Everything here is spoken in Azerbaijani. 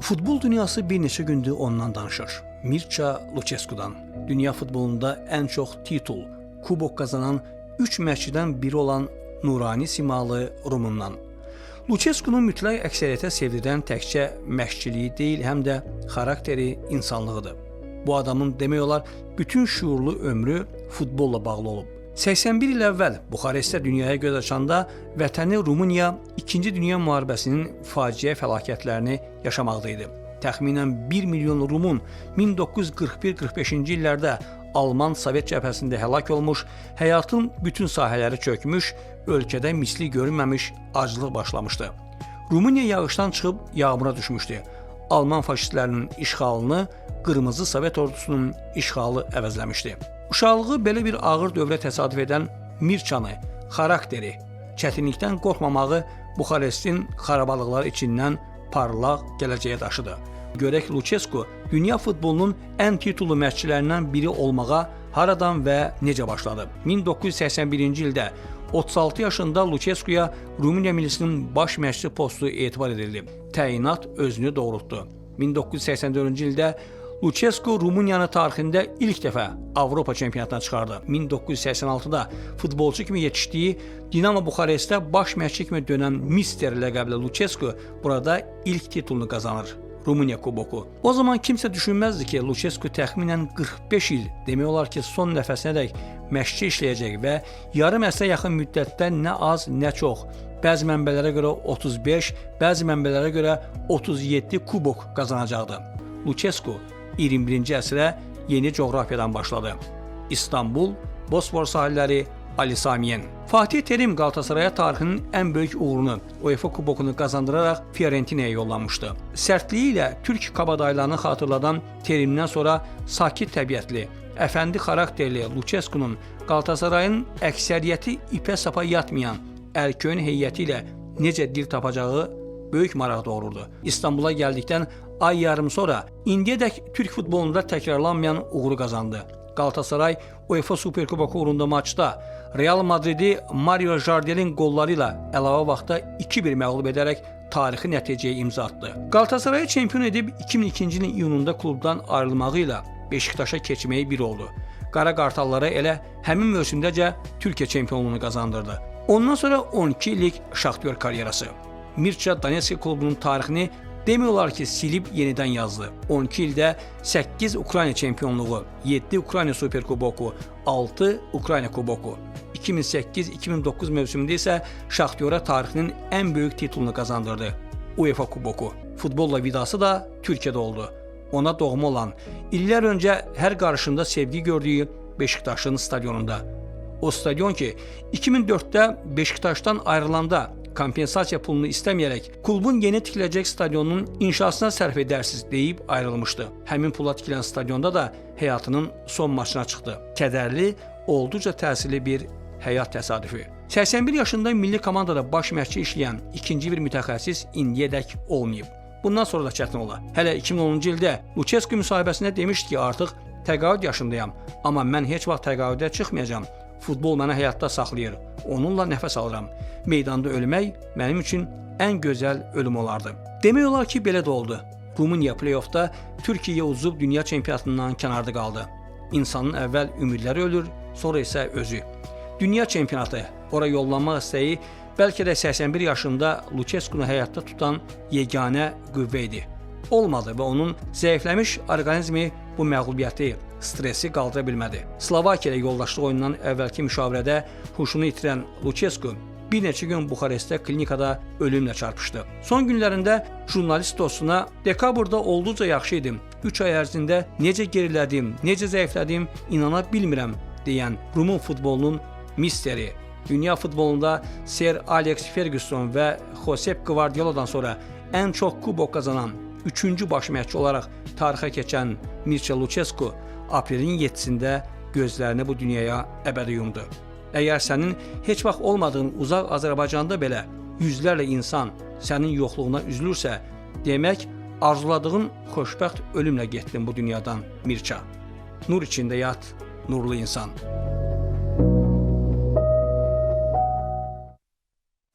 Futbol dünyası bir neçə gündür ondan danışır. Mircea Lucescu'dan. Dünya futbolunda ən çox titul, kubok qazanan 3 məşqçidən biri olan nurani simalı Rumundan. Lucescu'nun mütləq əksəriyyətə sevdirilən təkcə məşqçiliyi deyil, həm də xarakteri, insanlığıdır. Bu adamın demək olar bütün şuurlu ömrü futbolla bağlı olub. 81 il əvvəl Buxarestdə dünyaya göz açanda vətəni Rumıniya 2-ci Dünya müharibəsinin faciə fəlakətlərini yaşamaqdaydı. Təxminən 1 milyon Rumun 1941-45-ci illərdə Alman Sovet cəbhəsində həlak olmuş, həyatın bütün sahələri çökmüş, ölkədə misli görünməmiş aclıq başlamışdı. Rumıniya yağışdan çıxıb yağmura düşmüşdü. Alman faşistlərinin işğalını Qırmızı Sovet ordusunun işğalı əvəzləmişdi. Uşaqlığı belə bir ağır dövrə təsadüf edən Mirçanı, xarakteri, çətinlikdən qorxmamağı Buxarestin xarabalıqları içindən parlaq gələcəyə daşıdı. Görək Lucescu dünya futbolunun ən titullu məşqçilərindən biri olmağa haradan və necə başladı. 1981-ci ildə 36 yaşında Lucescu'ya Rumıniya millisinin baş məşqçi postu etibar edildi. Təyinat özünü doğrultdu. 1984-cü ildə Lucescu Rumıniyanın tarixində ilk dəfə Avropa çempionatına çıxardı. 1986-da futbolçu kimi yetişdiyi Dinamo Buxarestdə baş məşqçi kimi dönən Mister ləqəbli Lucescu burada ilk titulunu qazanır. Rumıniya kuboku. O zaman kimsə düşünməzdi ki, Lucescu təxminən 45 il, demək olar ki, son nəfəsinədək məşqçi işləyəcək və yarım əsrə yaxın müddətdə nə az, nə çox, bəzi mənbələrə görə 35, bəzi mənbələrə görə 37 kubok qazanacaqdı. Lucescu 21-ci əsrə yeni coğrafiyadan başladı. İstanbul, Bosfor sahilləri, Ali Samiyen. Fatih Terim Qalatasaraya tarixinin ən böyük uğurunu, UEFA kubokunu qazandıraraq Fiorentinaya yollanmışdı. Sərtliyi ilə Türk kabadaylarını xatırladan Terimdən sonra sakit təbiətli, əfəndi xarakterli Lucescu'nun Qalatasarayın əksəriyyəti ipə sapa yatmayan ərköyün heyəti ilə necə dil tapacağı böyük maraq doğururdu. İstanbula gəldikdən ay yarım sonra indiyədək Türk futbolunda təkrarlanmayan uğuru qazandı. Galatasaray UEFA Superkuboku uğrunda maçda Real Madridi Mario Jardel'in qolları ilə əlavə vaxtda 2-1 məğlub edərək tarixi nəticəyə imza atdı. Galatasarayı çempion edib 2002-ci ilin iyununda klubdan ayrılmağı ilə Beşiktaşa keçməyi bir oldu. Qara Qartallara elə həmin mövsümdəcə Türkiyə çempionluğunu qazandırdı. Ondan sonra 12 illik Şaxtyor karyerası. Mircea Donetsk klubunun tarixini demək olar ki, silib yenidən yazdı. 12 ildə 8 Ukrayna çempionluğu, 7 Ukrayna Superkuboku, 6 Ukrayna kuboku. 2008-2009 mövsümündə isə Şaxtyora tarixinin ən böyük titulunu qazandırdı. UEFA kuboku. Futbolla vidası da Türkiyədə oldu. Ona doğma olan, illər öncə hər qarşında sevgi gördüyü Beşiktaşın stadionunda. O stadion ki, 2004-də Beşiktaşdan ayrılanda kompensasiya pulunu istəməyərək klubun yeni tikiləcək stadionunun inşasına sərf edərsiz deyib ayrılmışdı. Həmin pula tikilən stadionda da həyatının son maçına çıxdı. Kədərli, olduqca təsirli bir həyat təsadüfü. 81 yaşında milli komandada baş məşqçi işləyən ikinci bir mütəxəssis indiyədək olmayıb. Bundan sonra da çətin ola. Hələ 2010-cu ildə Lucescu müsahibəsində demişdi ki, artıq təqaüd yaşındayam, amma mən heç vaxt təqaüdə çıxmayacağam. Futbol mənə həyatda saxlayır, onunla nəfəs alıram. Meydanda ölmək mənim üçün ən gözəl ölüm olardı. Demək olar ki, belə də oldu. Rumıniya play-offda Türkiyəyə uzub dünya çempionatından kənarda qaldı. İnsanın əvvəl ümidləri ölür, sonra isə özü. Dünya çempionatı, ora yollanmaq istəyi bəlkə də 81 yaşında Lucescu'nu həyatda tutan yeganə qüvvə idi. Olmadı və onun zəifləmiş orqanizmi bu məğlubiyyəti, stresi qaldıra bilmədi. Slovakiya ilə yoldaşlıq oyunundan əvvəlki müşavirədə huşunu itirən Lucescu bir neçə gün Buxarestdə klinikada ölümlə çarpışdı. Son günlərində jurnalist dostuna dekabrda olduqca yaxşı idim. 3 ay ərzində necə gerilədim, necə zəiflədim, inana bilmirəm deyən Rumun futbolunun misteri, dünya futbolunda Sir Alex Ferguson və Josep Guardiola'dan sonra ən çox kubok qazanan 3-cü baş məşqçi olaraq tarixə keçən Mircea Lucescu aprelin 7-sində gözlərini bu dünyaya əbədi yumdu. Əgər sənin heç vaxt olmadığın uzaq Azərbaycanda belə yüzlərlə insan sənin yoxluğuna üzülürsə, demək arzuladığın xoşbəxt ölümlə getdin bu dünyadan Mircea. Nur içində yat, nurlu insan.